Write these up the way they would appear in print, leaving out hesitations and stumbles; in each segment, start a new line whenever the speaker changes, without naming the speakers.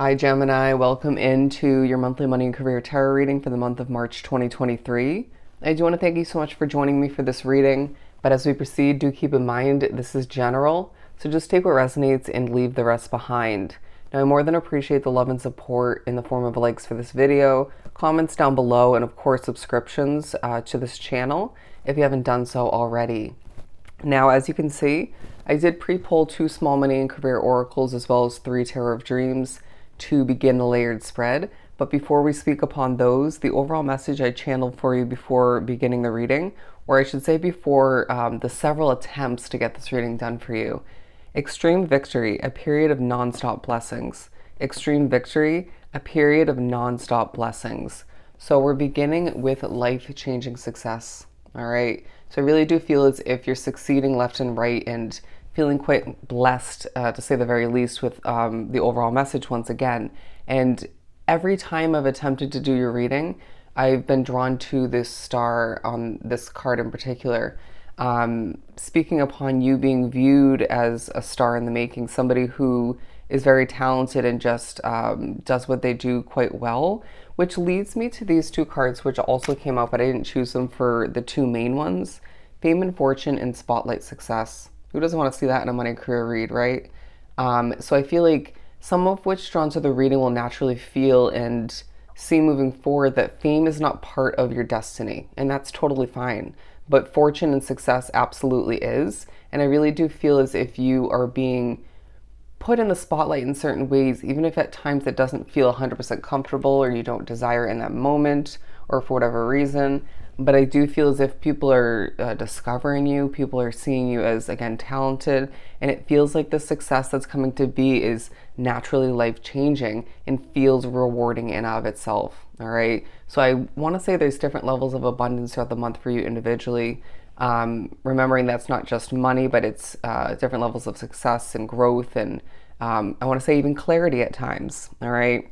Hi Gemini, welcome into your monthly money and career tarot reading for the month of March 2023. I do want to thank you so much for joining me for this reading, but as we proceed, do keep in mind this is general, so just take what resonates and leave the rest behind. Now, I more than appreciate the love and support in the form of likes for this video, comments down below, and of course subscriptions to this channel if you haven't done so already. Now, as you can see, I did pre-pull 2 small money and career oracles as well as 3 tarot of dreams to begin the layered spread. But before we speak upon those, the overall message I channeled for you before beginning the reading, or I should say before the several attempts to get this reading done for you. Extreme victory, a period of non-stop blessings. Extreme victory, a period of non-stop blessings. So we're beginning with life-changing success. All right. So I really do feel as if you're succeeding left and right and feeling quite blessed, to say the very least, with the overall message once again. And every time I've attempted to do your reading, I've been drawn to this star on this card in particular, speaking upon you being viewed as a star in the making, somebody who is very talented and just does what they do quite well, which leads me to these 2 cards, which also came out, but I didn't choose them for the 2 main ones: Fame and Fortune and Spotlight Success. Who doesn't want to see that in a money career read, right? So I feel like some of which drawn to the reading will naturally feel and see moving forward that fame is not part of your destiny, and that's totally fine. But fortune and success absolutely is. And I really do feel as if you are being put in the spotlight in certain ways, even if at times it doesn't feel 100% comfortable or you don't desire in that moment or for whatever reason. But I do feel as if people are discovering you, people are seeing you as, again, talented, and it feels like the success that's coming to be is naturally life-changing and feels rewarding in and of itself, all right? So I want to say there's different levels of abundance throughout the month for you individually, remembering that's not just money, but it's different levels of success and growth, and I want to say even clarity at times, all right?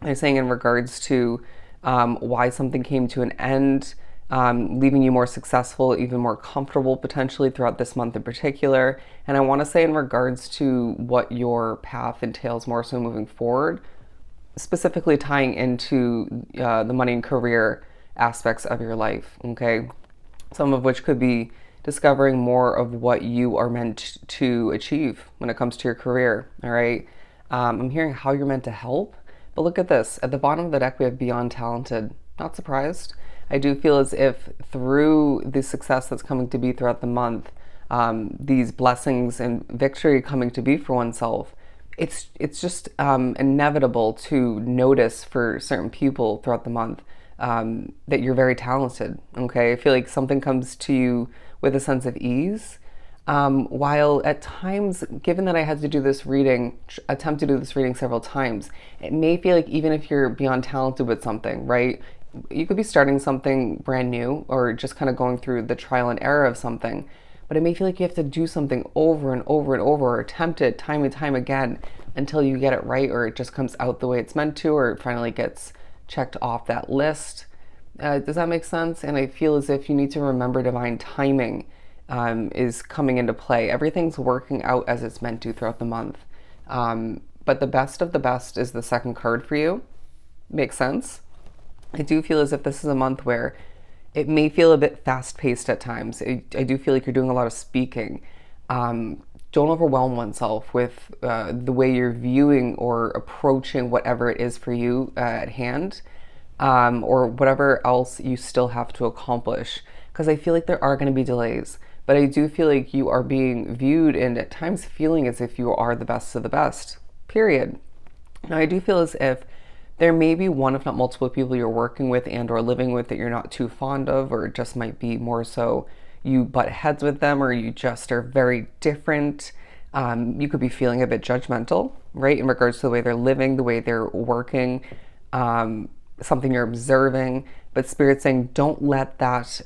I'm saying in regards to why something came to an end, leaving you more successful, even more comfortable potentially throughout this month in particular. And I want to say in regards to what your path entails more so moving forward, specifically tying into the money and career aspects of your life, okay? Some of which could be discovering more of what you are meant to achieve when it comes to your career, all right? I'm hearing how you're meant to help, but look at this. At the bottom of the deck, we have Beyond Talented. Not surprised. I do feel as if through the success that's coming to be throughout the month, these blessings and victory coming to be for oneself, it's just inevitable to notice for certain people throughout the month that you're very talented, okay? I feel like something comes to you with a sense of ease, while at times, given that I had to do this reading, attempt to do this reading several times, it may feel like even if you're beyond talented with something, right? You could be starting something brand new or just kind of going through the trial and error of something, but it may feel like you have to do something over and over and over, or attempt it time and time again until you get it right, or it just comes out the way it's meant to, or it finally gets checked off that list. Does that make sense? And I feel as if you need to remember divine timing is coming into play. Everything's working out as it's meant to throughout the month. But the best of the best is the second card for you. Makes sense? I do feel as if this is a month where it may feel a bit fast-paced at times. I do feel like you're doing a lot of speaking. Don't overwhelm oneself with the way you're viewing or approaching whatever it is for you at hand, or whatever else you still have to accomplish, because I feel like there are going to be delays. But I do feel like you are being viewed and at times feeling as if you are the best of the best, period. Now, I do feel as if there may be one, if not multiple people you're working with and or living with that you're not too fond of, or it just might be more so you butt heads with them, or you just are very different. You could be feeling a bit judgmental, right, in regards to the way they're living, the way they're working, something you're observing. But Spirit's saying don't let that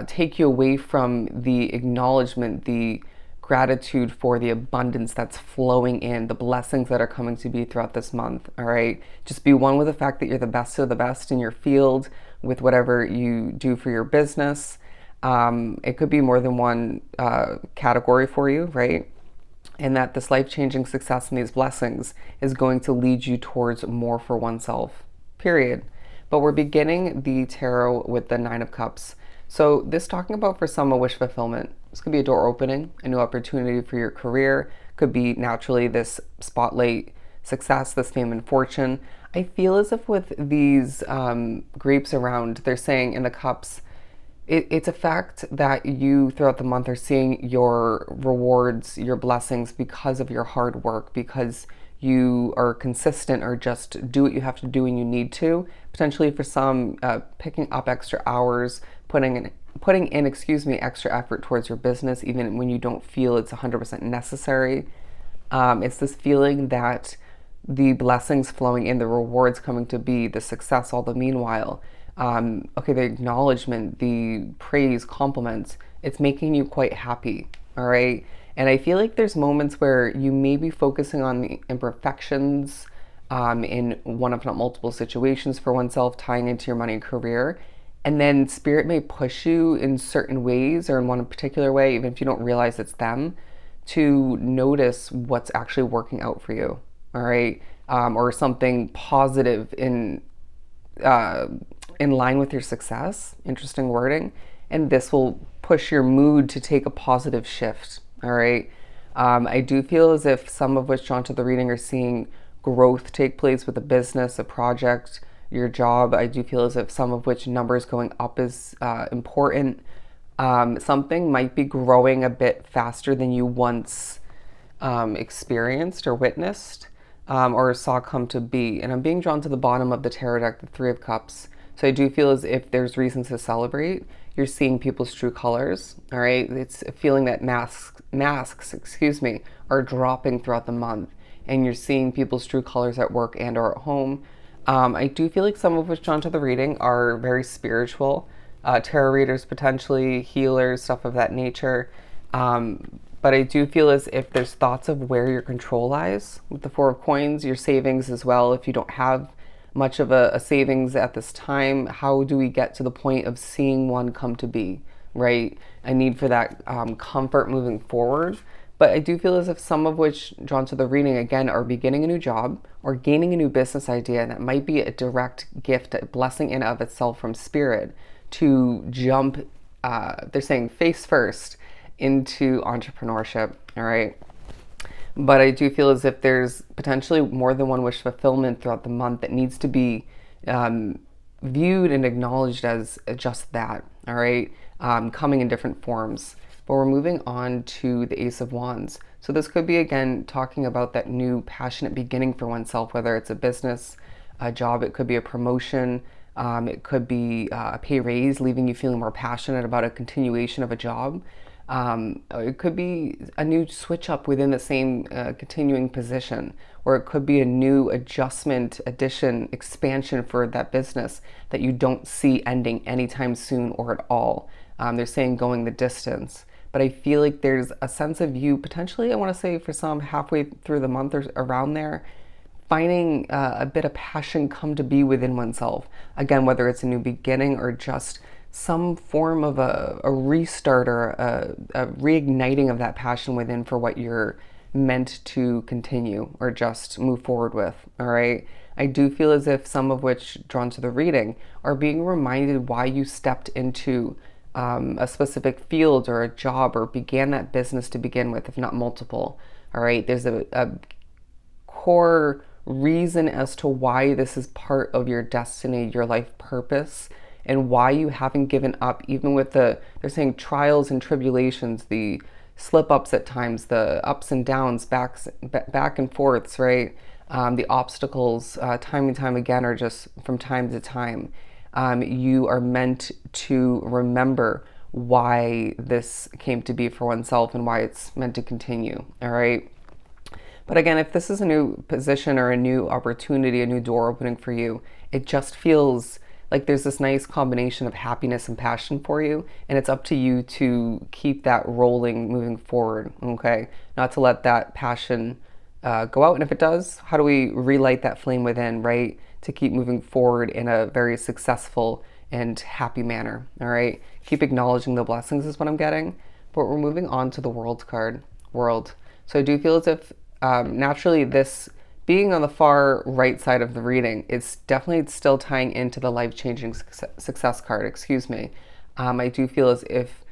take you away from the acknowledgement, the gratitude for the abundance that's flowing in, the blessings that are coming to be throughout this month, all right? Just be one with the fact that you're the best of the best in your field with whatever you do for your business. It could be more than one category for you, right? and that this life-changing success and these blessings is going to lead you towards more for oneself, period. But we're beginning the tarot with the Nine of Cups. So this talking about for some a wish fulfillment. This could be a door opening, a new opportunity for your career, could be naturally this spotlight success, this fame and fortune. I feel as if with these grapes around, they're saying in the cups, it's a fact that you throughout the month are seeing your rewards, your blessings because of your hard work, because you are consistent or just do what you have to do when you need to. Potentially for some, picking up extra hours, putting in, extra effort towards your business, even when you don't feel it's 100% necessary. It's this feeling that the blessings flowing in, the rewards coming to be, the success all the meanwhile. The acknowledgement, the praise, compliments, it's making you quite happy, all right? And I feel like there's moments where you may be focusing on the imperfections in one, if not multiple situations for oneself, tying into your money and career. And then spirit may push you in certain ways or in one particular way, even if you don't realize it's them, to notice what's actually working out for you, all right? Or something positive in line with your success, interesting wording, and this will push your mood to take a positive shift, all right? I do feel as if some of which drawn to the reading are seeing growth take place with a business, a project, your job. I do feel as if some of which numbers going up is important. Something might be growing a bit faster than you once experienced or witnessed or saw come to be. And I'm being drawn to the bottom of the tarot deck, the Three of Cups. So I do feel as if there's reasons to celebrate. You're seeing people's true colors, all right? It's a feeling that masks, are dropping throughout the month, and you're seeing people's true colors at work and or at home. I do feel like some of which drawn to the reading are very spiritual. Tarot readers, potentially healers, stuff of that nature. But I do feel as if there's thoughts of where your control lies with the Four of Coins, your savings as well. If you don't have much of a savings at this time, how do we get to the point of seeing one come to be, right? A need for that comfort moving forward. But I do feel as if some of which drawn to the reading, again, are beginning a new job or gaining a new business idea. And that might be a direct gift, a blessing in of itself from spirit to jump, they're saying face first into entrepreneurship, all right? But I do feel as if there's potentially more than one wish fulfillment throughout the month that needs to be viewed and acknowledged as just that, all right? Coming in different forms. But we're moving on to the Ace of Wands. So this could be, again, talking about that new passionate beginning for oneself, whether it's a business, a job, it could be a promotion, it could be a pay raise, leaving you feeling more passionate about a continuation of a job. It could be a new switch up within the same continuing position, or it could be a new adjustment, addition, expansion for that business that you don't see ending anytime soon or at all. They're saying going the distance. But I feel like there's a sense of you potentially, I want to say for some halfway through the month or around there, finding a bit of passion come to be within oneself. Again, whether it's a new beginning or just some form of a restart or a reigniting of that passion within for what you're meant to continue or just move forward with, all right? I do feel as if some of which drawn to the reading are being reminded why you stepped into a specific field or a job or began that business to begin with, if not multiple, all right? There's a core reason as to why this is part of your destiny, your life purpose, and why you haven't given up, even with they're saying trials and tribulations, the slip ups at times, the ups and downs, back and forths, right? The obstacles, time and time again, are just from time to time. You are meant to remember why this came to be for oneself and why it's meant to continue, all right? But again, if this is a new position or a new opportunity, a new door opening for you, it just feels like there's this nice combination of happiness and passion for you, and it's up to you to keep that rolling moving forward, okay? Not to let that passion go out, and if it does, how do we relight that flame within, right? To keep moving forward in a very successful and happy manner, all right? Keep acknowledging the blessings is what I'm getting. But we're moving on to the World card. World. So I do feel as if naturally this being on the far right side of the reading, it's definitely still tying into the life-changing success card, excuse me. I do feel as if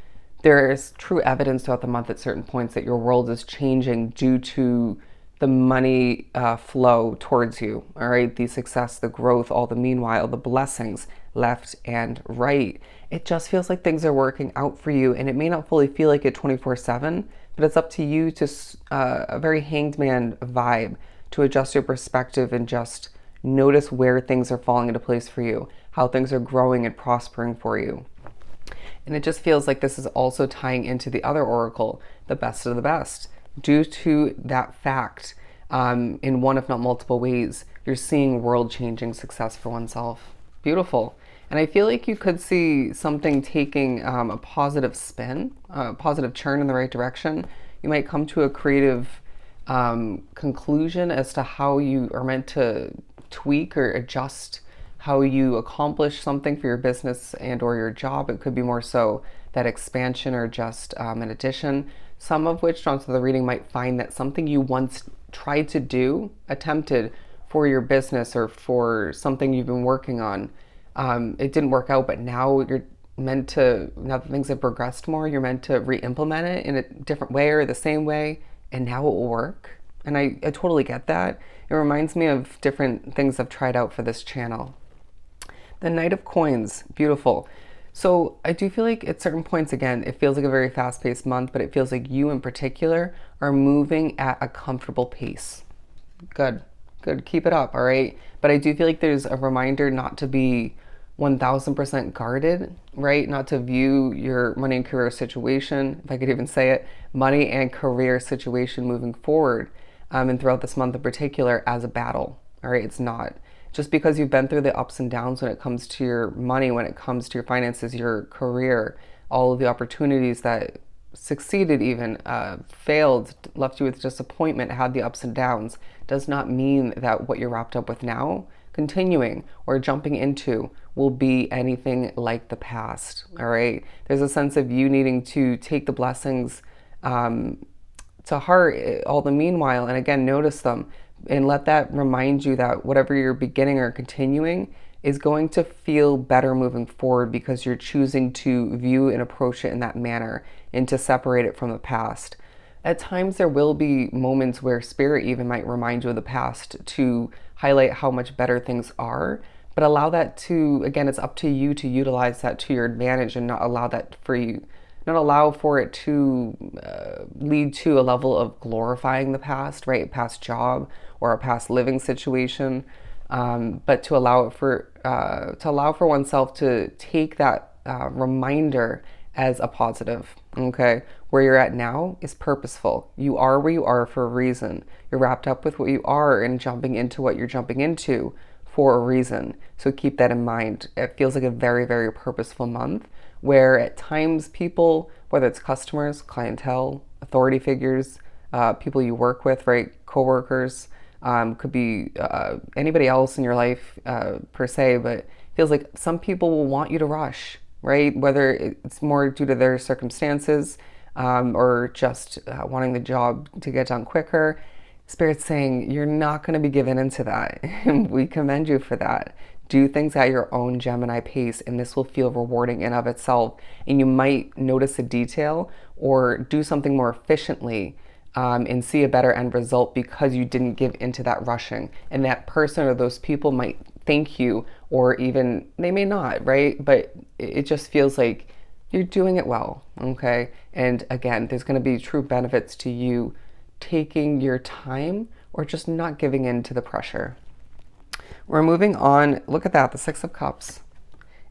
there is true evidence throughout the month at certain points that your world is changing due to the money flow towards you, all right? The success, the growth, all the meanwhile, the blessings left and right. It just feels like things are working out for you, and it may not fully feel like it 24/7, but it's up to you to a very hanged man vibe to adjust your perspective and just notice where things are falling into place for you, how things are growing and prospering for you. And it just feels like this is also tying into the other oracle, the best of the best. Due to that fact, in one if not multiple ways, you're seeing world-changing success for oneself. Beautiful. And I feel like you could see something taking a positive spin, a positive turn in the right direction. You might come to a creative conclusion as to how you are meant to tweak or adjust how you accomplish something for your business and or your job. It could be more so that expansion or just an addition. Some of which, drawn to the reading, might find that something you once tried to do, attempted for your business or for something you've been working on, it didn't work out, but now you're meant to, now that things have progressed more, you're meant to re-implement it in a different way or the same way, and now it will work. And I totally get that. It reminds me of different things I've tried out for this channel. The Knight of Coins, beautiful. So I do feel like at certain points, again, it feels like a very fast-paced month, but it feels like you in particular are moving at a comfortable pace. Good, good, keep it up, all right? But I do feel like there's a reminder not to be 1000% guarded, right? Not to view your money and career situation, if I could even say it, money and career situation moving forward, and throughout this month in particular, as a battle, all right? It's not. Just because you've been through the ups and downs when it comes to your money, when it comes to your finances, your career, all of the opportunities that succeeded even, failed, left you with disappointment, had the ups and downs, does not mean that what you're wrapped up with now, continuing or jumping into, will be anything like the past, all right? There's a sense of you needing to take the blessings to heart, all the meanwhile, and again, notice them, and let that remind you that whatever you're beginning or continuing is going to feel better moving forward because you're choosing to view and approach it in that manner and to separate it from the past. At times there will be moments where spirit even might remind you of the past to highlight how much better things are, but allow that to, again, it's up to you to utilize that to your advantage and not allow that for you, not allow for it to lead to a level of glorifying the past, right? A past job or a past living situation, but to allow for oneself to take that reminder as a positive. Okay, where you're at now is purposeful. You are where you are for a reason. You're wrapped up with what you are and jumping into what you're jumping into for a reason. So keep that in mind. It feels like a very, very purposeful month where at times people, whether it's customers, clientele, authority figures, people you work with, right, coworkers, could be anybody else in your life per se, but it feels like some people will want you to rush, right? Whether it's more due to their circumstances or just wanting the job to get done quicker. Spirit's saying you're not going to be given into that. And we commend you for that. Do things at your own Gemini pace, and this will feel rewarding in of itself. And you might notice a detail or do something more efficiently and see a better end result because you didn't give into that rushing. And that person or those people might thank you, or even they may not, right? But it just feels like you're doing it well, okay? And again, there's going to be true benefits to you taking your time or just not giving in to the pressure. We're moving on. Look at that, the Six of Cups.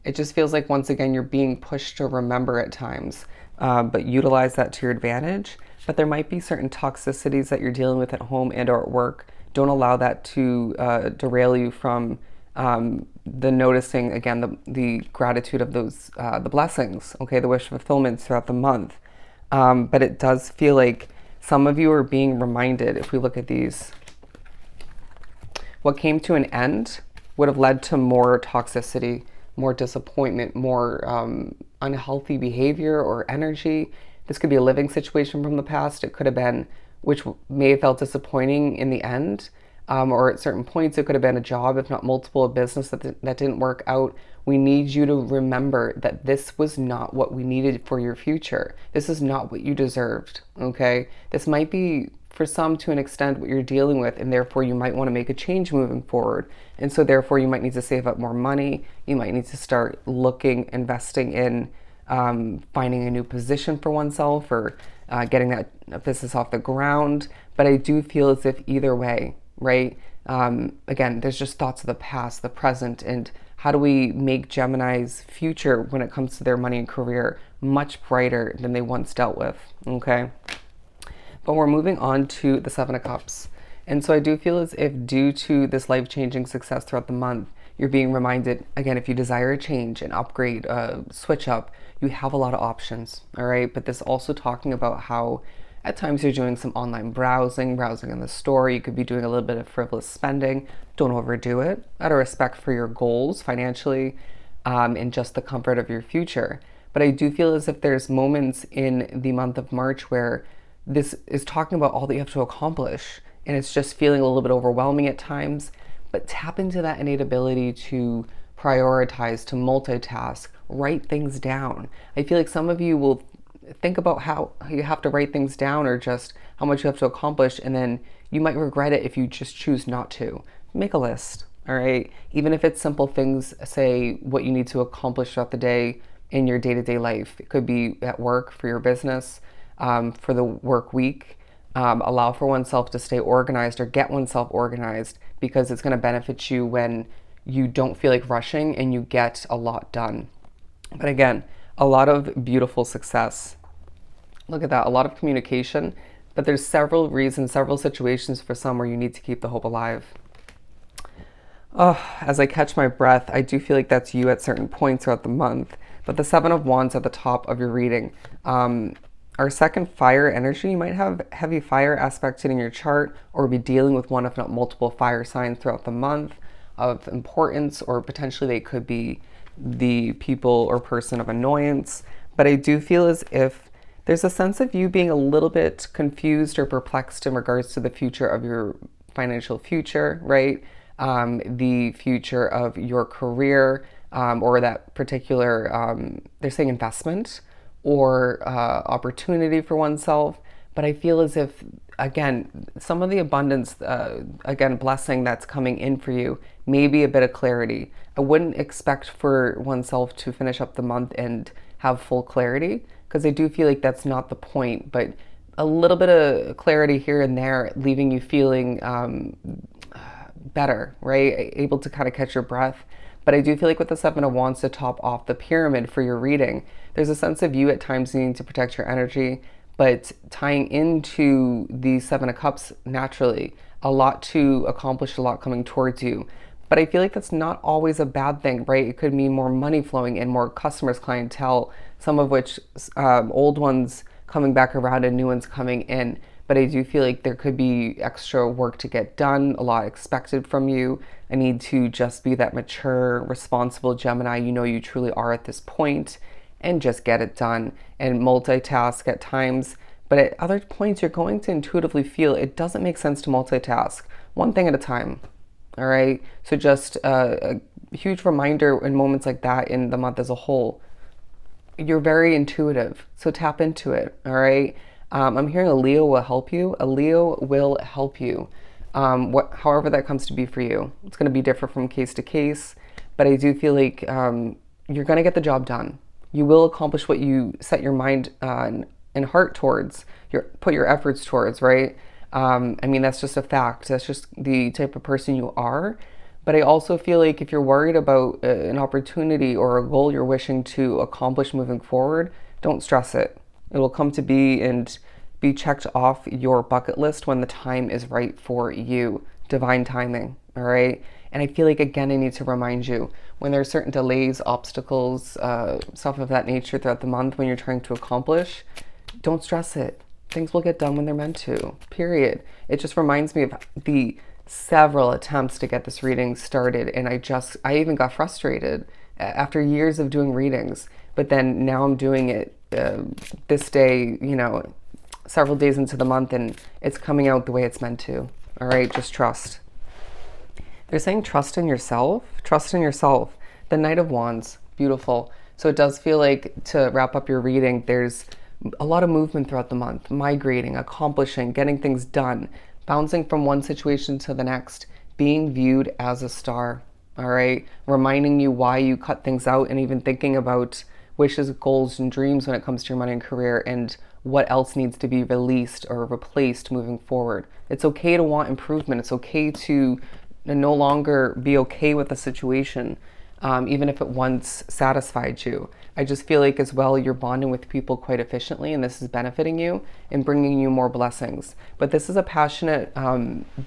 It just feels like, once again, you're being pushed to remember at times, but utilize that to your advantage. But there might be certain toxicities that you're dealing with at home and or at work. Don't allow that to derail you from the noticing, again, the gratitude of those, the blessings, okay, the wish fulfillments throughout the month. But it does feel like some of you are being reminded, if we look at these, what came to an end would have led to more toxicity, more disappointment, more unhealthy behavior or energy. This could be a living situation from the past. It could have been which may have felt disappointing in the end. Or at certain points, it could have been a job, if not multiple, a business that didn't work out. We need you to remember that this was not what we needed for your future. This is not what you deserved, okay? This might be, for some, to an extent, what you're dealing with, and therefore you might want to make a change moving forward. And so therefore you might need to save up more money. You might need to start looking, investing in finding a new position for oneself, or getting that business off the ground. But I do feel as if either way, right? Again, there's just thoughts of the past, the present, and how do we make Gemini's future when it comes to their money and career much brighter than they once dealt with, okay? But we're moving on to the Seven of Cups. And so I do feel as if, due to this life-changing success throughout the month, you're being reminded, again, if you desire a change, an upgrade, switch up, you have a lot of options, all right? But this also talking about how at times you're doing some online browsing in the store. You could be doing a little bit of frivolous spending. Don't overdo it. Out of respect for your goals financially, and just the comfort of your future. But I do feel as if there's moments in the month of March where this is talking about all that you have to accomplish, and it's just feeling a little bit overwhelming at times. But tap into that innate ability to prioritize, to multitask, write things down. I feel like some of you will think about how you have to write things down, or just how much you have to accomplish, and then you might regret it if you just choose not to. Make a list, all right? Even if it's simple things, say what you need to accomplish throughout the day in your day-to-day life. It could be at work, for your business, for the work week. Allow for oneself to stay organized, or get oneself organized, because it's going to benefit you when you don't feel like rushing and you get a lot done. But again, a lot of beautiful success. Look at that, a lot of communication, but there's several reasons, several situations for some where you need to keep the hope alive. Oh, as I catch my breath, I do feel like that's you at certain points throughout the month. But the Seven of Wands at the top of your reading. Our second, fire energy, you might have heavy fire aspects in your chart, or be dealing with one, if not multiple, fire signs throughout the month of importance, or potentially they could be the people or person of annoyance. But I do feel as if there's a sense of you being a little bit confused or perplexed in regards to the future of your financial future, right? The future of your career, or that particular, they're saying investment, or opportunity for oneself. But I feel as if, again, some of the abundance, again, blessing that's coming in for you, maybe a bit of clarity. I wouldn't expect for oneself to finish up the month and have full clarity, because I do feel like that's not the point. But a little bit of clarity here and there, leaving you feeling better, right? Able to kind of catch your breath. But I do feel like with the Seven of Wands to top off the pyramid for your reading, there's a sense of you at times needing to protect your energy, but tying into the Seven of Cups naturally, a lot to accomplish, a lot coming towards you. But I feel like that's not always a bad thing, right? It could mean more money flowing in, more customers, clientele, some of which old ones coming back around and new ones coming in. But I do feel like there could be extra work to get done, a lot expected from you. I need to just be that mature, responsible Gemini you know you truly are at this point, and just get it done and multitask at times. But at other points, you're going to intuitively feel it doesn't make sense to multitask, one thing at a time, all right? So just a huge reminder in moments like that in the month as a whole. You're very intuitive, so tap into it, all right? I'm hearing a Leo will help you. A Leo will help you. However that comes to be for you. It's going to be different from case to case, but I do feel like you're going to get the job done. You will accomplish what you set your mind and heart towards, put your efforts towards, right? I mean, that's just a fact. That's just the type of person you are. But I also feel like if you're worried about an opportunity or a goal you're wishing to accomplish moving forward, don't stress it. It will come to be and be checked off your bucket list when the time is right for you. Divine timing, all right? And I feel like, again, I need to remind you, when there are certain delays, obstacles, stuff of that nature throughout the month when you're trying to accomplish, don't stress it. Things will get done when they're meant to, period. It just reminds me of the several attempts to get this reading started, and I even got frustrated after years of doing readings. But then now I'm doing it this day, several days into the month and it's coming out the way it's meant to. All right, just trust. They're saying trust in yourself. Trust in yourself. The Knight of Wands, beautiful. So it does feel like, to wrap up your reading, there's a lot of movement throughout the month, migrating, accomplishing, getting things done, bouncing from one situation to the next, being viewed as a star. All right, reminding you why you cut things out, and even thinking about wishes, goals, and dreams when it comes to your money and career, and what else needs to be released or replaced moving forward. It's okay to want improvement. It's okay to no longer be okay with a situation, even if it once satisfied you. I just feel like as well you're bonding with people quite efficiently, and this is benefiting you and bringing you more blessings. But this is a passionate,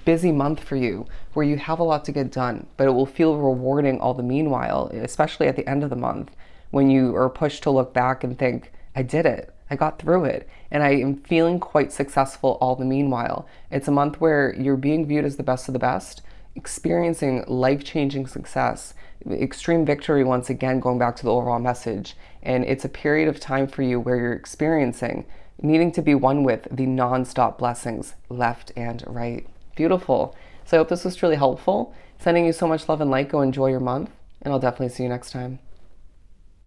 busy month for you where you have a lot to get done, but it will feel rewarding all the meanwhile, especially at the end of the month when you are pushed to look back and think, I did it. I got through it, and I am feeling quite successful all the meanwhile. It's a month where you're being viewed as the best of the best, experiencing life-changing success, extreme victory once again, going back to the overall message. And it's a period of time for you where you're experiencing needing to be one with the non-stop blessings left and right. Beautiful. So I hope this was truly helpful. Sending you so much love and light. Go enjoy your month, and I'll definitely see you next time.